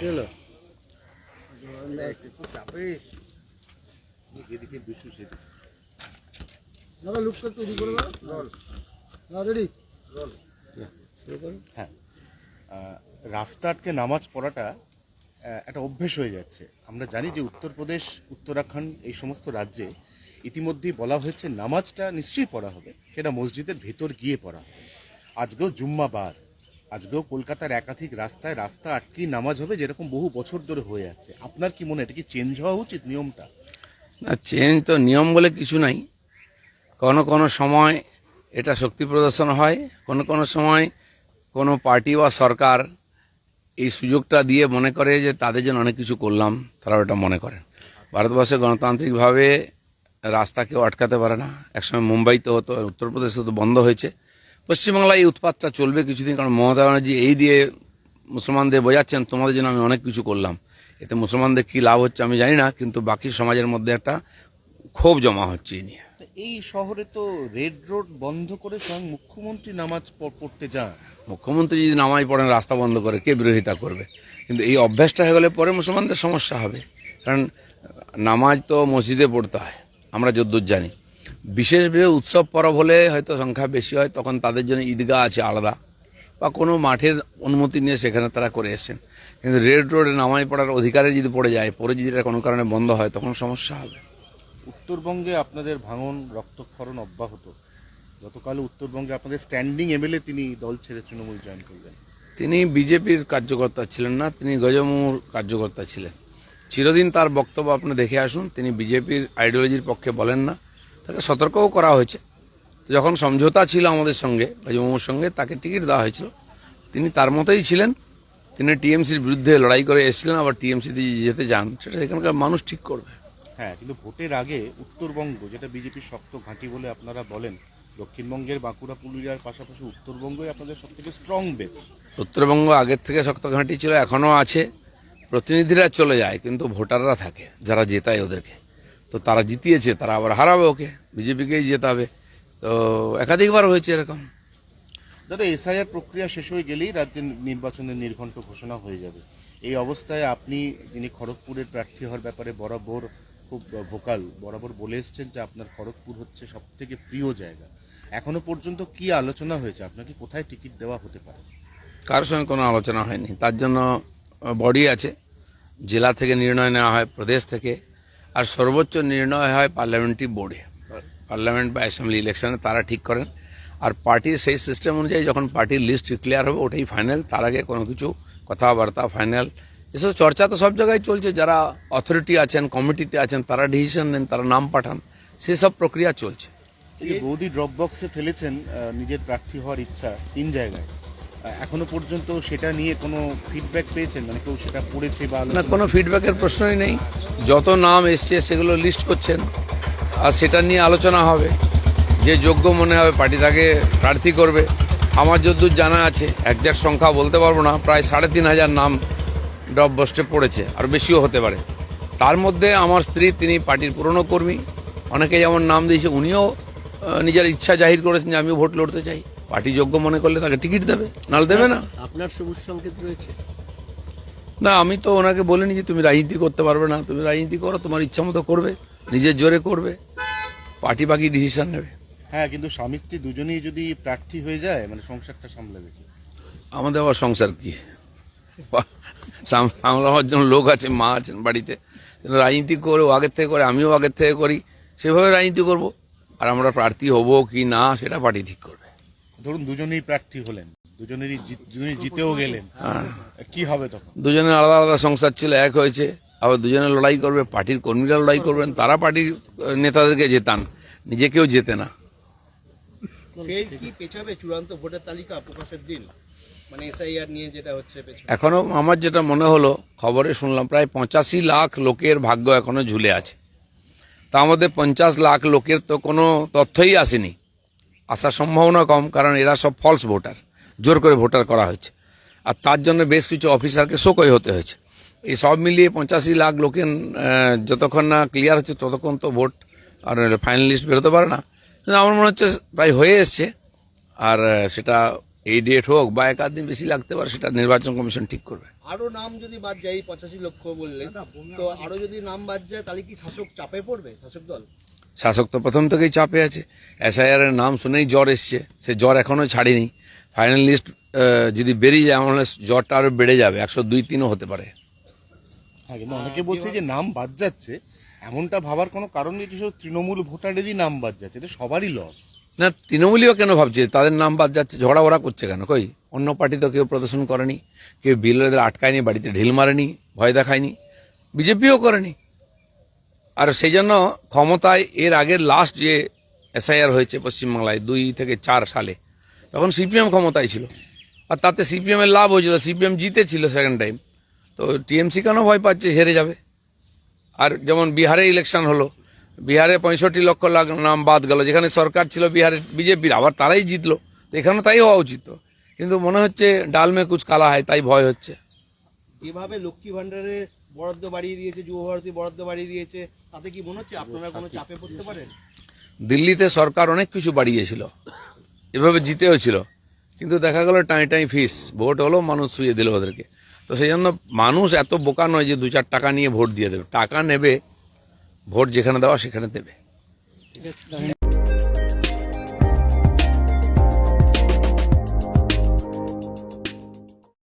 হলো দাদা লুকটা তৈরি করে দাও রোল না রেডি রোল হ্যাঁ, রাস্তা আটকে নামাজ পড়াটা একটা অভ্যেস হয়ে যাচ্ছে। আমরা জানি যে উত্তরপ্রদেশ, উত্তরাখণ্ড এই সমস্ত রাজ্যে ইতিমধ্যেই বলা হয়েছে নামাজটা নিশ্চয়ই পড়া হবে, সেটা মসজিদের ভেতর গিয়ে পড়া হবে। আজকেও জুম্মাবার, আজকেও কলকাতার একাধিক রাস্তায় রাস্তা আটকেই নামাজ হবে, যেরকম বহু বছর ধরে হয়ে যাচ্ছে। আপনার কি মনে হয় এটা কি চেঞ্জ হওয়া উচিত নিয়মটা? না, চেঞ্জ তো নিয়ম বলে কিছু নাই। কোনো কোনো সময় এটা শক্তি প্রদর্শন হয়, কোনো কোনো সময় কোনো পার্টি বা সরকার এই সুযোগটা দিয়ে মনে করে যে তাদের জন্য অনেক কিছু করলাম, তারা ওটা মনে করেন। ভারতবর্ষে গণতান্ত্রিকভাবে রাস্তা কেউ আটকাতে পারে না। একসময় মুম্বাইতে হতো, উত্তরপ্রদেশে তো বন্ধ হয়েছে। পশ্চিমবাংলায় এই উৎপাতটা চলবে কিছুদিন, কারণ মমতা ব্যানার্জি এই দিয়ে মুসলমানদের বোঝাচ্ছেন তোমাদের জন্য আমি অনেক কিছু করলাম। এতে মুসলমানদের কী লাভ হচ্ছে আমি জানি না, কিন্তু বাকি সমাজের মধ্যে একটা ক্ষোভ জমা হচ্ছে এই নিয়ে। এই শহরে তো রেড রোড বন্ধ করে স্বয়ং মুখ্যমন্ত্রী নামাজ পড়তে যান। মুখ্যমন্ত্রী যদি নামাজ পড়েন রাস্তা বন্ধ করে, কে বিরোধিতা করবে? কিন্তু এই অভ্যাসটা হয়ে গেলে পরে মুসলমানদের সমস্যা হবে। কারণ নামাজ তো মসজিদে পড়তে হয়, আমরা যদ্দূর জানি। বিশেষ উৎসব পরব হলে হয়তো সংখ্যা বেশি হয়, তখন তাদের জন্য ঈদগাহ আছে আলাদা, বা কোনো মাঠের অনুমতি নিয়ে সেখানে তারা করে এসছেন। কিন্তু রেড রোডে নামাজ পড়ার অধিকারে যদি পড়ে যায়, পরে যদি এটা কোনো কারণে বন্ধ হয়, তখন সমস্যা হবে। উত্তরবঙ্গে আপনাদের ভাঙন, রক্তক্ষরণ অব্যাহত। গতকাল উত্তরবঙ্গে আপনাদের স্ট্যান্ডিং এমএলএ তিনি দল ছেড়ে তৃণমূল জয়েন করলেন। তিনি বিজেপির কার্যকর্তা ছিলেন না, তিনি গজমুর কার্যকর্তা ছিলেন। চিরদিন তার বক্তব্য আপনি দেখে আসুন, তিনি বিজেপির আইডিওলজির পক্ষে বলেন না। তাকে সতর্কও করা হয়েছে। তো যখন সমঝোতা ছিল আমাদের সঙ্গে, গজমুর সঙ্গে, তাকে টিকিট দেওয়া হয়েছিল। তিনি তার মতোই ছিলেন। তিনি টিএমসির বিরুদ্ধে লড়াই করে এসেছিলেন, আবার টিএমসিতে যেতে চান, সেটা এখানকার মানুষ ঠিক করবে। হ্যাঁ, কিন্তু ভোটের আগে উত্তরবঙ্গ, যেটা বিজেপির শক্ত ঘাঁটি বলে আপনারা বলেন, দক্ষিণবঙ্গের বাঁকুড়া, পুরুলিয়ার পাশাপাশি উত্তরবঙ্গই আপনাদের সব থেকে স্ট্রং বেস। উত্তরবঙ্গ আগের থেকে শক্ত ঘাঁটি ছিল, এখনও আছে। প্রতিনিধিরা চলে যায়, কিন্তু ভোটাররা থাকে, যারা জেতায় ওদেরকে। তো তারা জিতিয়েছে, তারা আবার হারাবে ওকে, বিজেপিকেই জেতাবে। তো একাধিকবার হয়েছে এরকম। দাদা, এসআইআর প্রক্রিয়া শেষ হয়ে গেলেই রাজ্যের নির্বাচনের নির্ঘণ্ট ঘোষণা হয়ে যাবে। এই অবস্থায় আপনি, যিনি খড়গপুরের প্রার্থী হওয়ার ব্যাপারে বরাবর খুব ভোকাল, বরাবর বলে এসছেন যে আপনার খড়গপুর হচ্ছে সব থেকে প্রিয় জায়গা, এখনো পর্যন্ত কি আলোচনা হয়েছে? আপনাকে কোথায় টিকিট দেওয়া হতে পারে? কারোর সঙ্গে কোনো আলোচনা হয়নি। তার জন্য বডি আছে, জেলা থেকে নির্ণয় নেওয়া হয়, প্রদেশ থেকে, আর সর্বোচ্চ নির্ণয় হয় পার্লামেন্টারি বোর্ডে। পার্লামেন্ট বা অ্যাসেম্বলি ইলেকশনে তারা ঠিক করেন। আর পার্টির সেই সিস্টেম অনুযায়ী যখন পার্টির লিস্ট ক্লিয়ার হবে, ওটাই ফাইনাল। তার আগে কোনো কিছু কথাবার্তা ফাইনাল এসব চর্চা তো সব জায়গায় চলছে। যারা অথরিটি আছেন, কমিটিতে আছেন, তারা ডিসিশন নেন, তারা নাম পাঠান, সেসব প্রক্রিয়া চলছে। বৌদি ড্রপ বক্সে ফেলেছেন নিজের প্রার্থী হওয়ার ইচ্ছা 3 জায়গায়, এখনো পর্যন্ত সেটা নিয়ে কোনো ফিডব্যাক পেয়েছেন? মানে কেউ সেটা পড়েছে বা না, কোনো ফিডব্যাকের প্রশ্নই নেই। যত নাম এসছে সেগুলো লিস্ট করছেন, আর সেটা নিয়ে আলোচনা হবে। যে যোগ্য মনে হবে পার্টি তাকে প্রার্থী করবে। আমার যতদূর জানা আছে, একজ্যাক্ট সংখ্যা বলতে পারবো না, প্রায় 3,500 নাম ড্রপ বক্সে পড়েছে, আর বেশিও হতে পারে। তার মধ্যে আমার স্ত্রী, তিনি পার্টির পুরনো কর্মী, অনেকে যেমন নাম দিয়েছে, উনিও নিজের ইচ্ছা জাহির করেছেন যে আমিও ভোট লড়তে চাই। পার্টি যোগ্য মনে করলে তাকে টিকিট দেবে, নাহলে দেবে না। আপনার সবুজ সংকেত রয়েছে? না, আমি তো ওনাকে বলিনি যে তুমি রাজনীতি করতে পারবে না, তুমি রাজনীতি করো, তোমার ইচ্ছা মতো করবে, নিজের জোরে করবে, পার্টি বাকি ডিসিশন নেবে। হ্যাঁ, কিন্তু স্বামী স্ত্রী দুজনেই যদি প্রার্থী হয়ে যায়, মানে সংসারটা সামলাবে কি? আমাদের আবার সংসার কি, সামলাবার জন্য লোক আছে, মা আছেন বাড়িতে। রাজনীতি করে, আগের থেকে করে, আমিও আগের থেকে করি, সেভাবে রাজনীতি করব। আর আমরা প্রার্থী হব কি না, সেটা পার্টি ঠিক করবে। ধরুন দুজনেই প্রার্থী হলেন, দুজনেই জিতেও গেলেন, কি হবে তখন? দুজনের আলাদা আলাদা সংসার ছিল, এক হয়েছে, আবার দুজনে লড়াই করবে, পার্টির কর্মীরা লড়াই করবেন, তারা পার্টির নেতাদেরকে জেতান, নিজেকেও জেতে না। কি পেছাবে চূড়ান্ত ভোটের তালিকা প্রকাশের দিন, মানে এসআইআর নিয়ে যেটা হচ্ছে? এখনো আমার যেটা মনে হলো, খবরে শুনলাম প্রায় 85 লাখ লোকের ভাগ্য এখনো ঝুলে আছে। তার মধ্যে 50 লাখ লোকের তো কোনো তথ্যই আসেনি, আসার সম্ভাবনা কম, কারণ এরা সব ফলস ভোটার, জোর করে ভোটার করা হয়েছে। আর তার জন্য বেশ কিছু অফিসারকে শোকই হতে হয়েছে। এই সব মিলিয়ে 85 লাখ লোকের যতক্ষণ না ক্লিয়ার হচ্ছে, ততক্ষণ তো ভোট আর ফাইনাল লিস্ট বেরোতে পারে না। কিন্তু আমার মনে হচ্ছে প্রায় হয়ে এসছে। আর সেটা এই ডেট হোক বা 1 আধ দিন বেশি লাগতে পারে, সেটা নির্বাচন কমিশন ঠিক করবে। আরো নাম যদি বাদ যায়, এই 85 লক্ষ বললেন, তো আরো যদি নাম বাদ যায় তাহলে কি শাসক চাপে পড়বে, শাসক দল? শাসক তো প্রথম থেকেই চাপে আছে। এসআইআর এর নাম শুনেই জ্বর এসছে, সে জ্বর এখনো ছাড়েনি। ফাইনাল লিস্ট যদি বেরিয়ে যায় আমার জ্বরটা আরো বেড়ে যাবে, 102-3ও হতে পারে। হ্যাঁ, কিন্তু অনেকে বলছে যে নাম বাদ যাচ্ছে, এমনটা ভাবার কোনো কারণ নেই যে শুধু তৃণমূল ভোটারেরই নাম বাদ যাচ্ছে, এটা সবারই লস। না, তৃণমূলীয় কেন ভাবছে তাদের নাম বাদ যাচ্ছে? ঝগড়া ওরা করছে কেন? কই অন্য পার্টি তো কেউ প্রদর্শন করেনি, কেউ বিএলওদের আটকায়নি, বাড়িতে ঢিল মারেনি, ভয় দেখায়নি, বিজেপিও করেনি। আর সেই জন্য ক্ষমতায় এর আগের লাস্ট যে এসআইআর হয়েছে পশ্চিমবাংলায় 2 থেকে 4 সালে, তখন সিপিএম ক্ষমতায় ছিল, আর তাতে সিপিএমের লাভ হয়েছিল, সিপিএম জিতেছিল সেকেন্ড টাইম। তো টিএমসি কেন ভয় পাচ্ছে হেরে যাবে? আর যেমন বিহারে ইলেকশন হলো, বিহারে 65 লক্ষ নাম বাদ গেল, যেখানে সরকার ছিল বিহারের বিজেপির, আবার তারাই জিতলো। তো এখানে তাই হওয়া উচিত। কিন্তু মনে হচ্ছে ডাল মে কুচ কালা হয়, তাই ভয় হচ্ছে। যেভাবে লক্ষ্মী ভান্ডারে বরাদ্দ বাড়িয়ে দিয়েছে, যুব ভারতী বরাদ্দ বাড়িয়ে দিয়েছে, তাতে কি মনে হচ্ছে আপনারা কোনো চাপে পড়তে পারেন? দিল্লিতে সরকার অনেক কিছু বাড়িয়েছিল, এভাবে জিতেও ছিল, কিন্তু দেখা গেল টাই টাই ফিস, ভোট হলো, মানুষ শুয়ে দিল ওদেরকে। তো সেই জন্য মানুষ এত বোকা নয় যে 2-4 টাকা নিয়ে ভোট দিয়ে দেবে। টাকা নেবে, ভোট যেখানে দেওয়া সেখানে দেবে।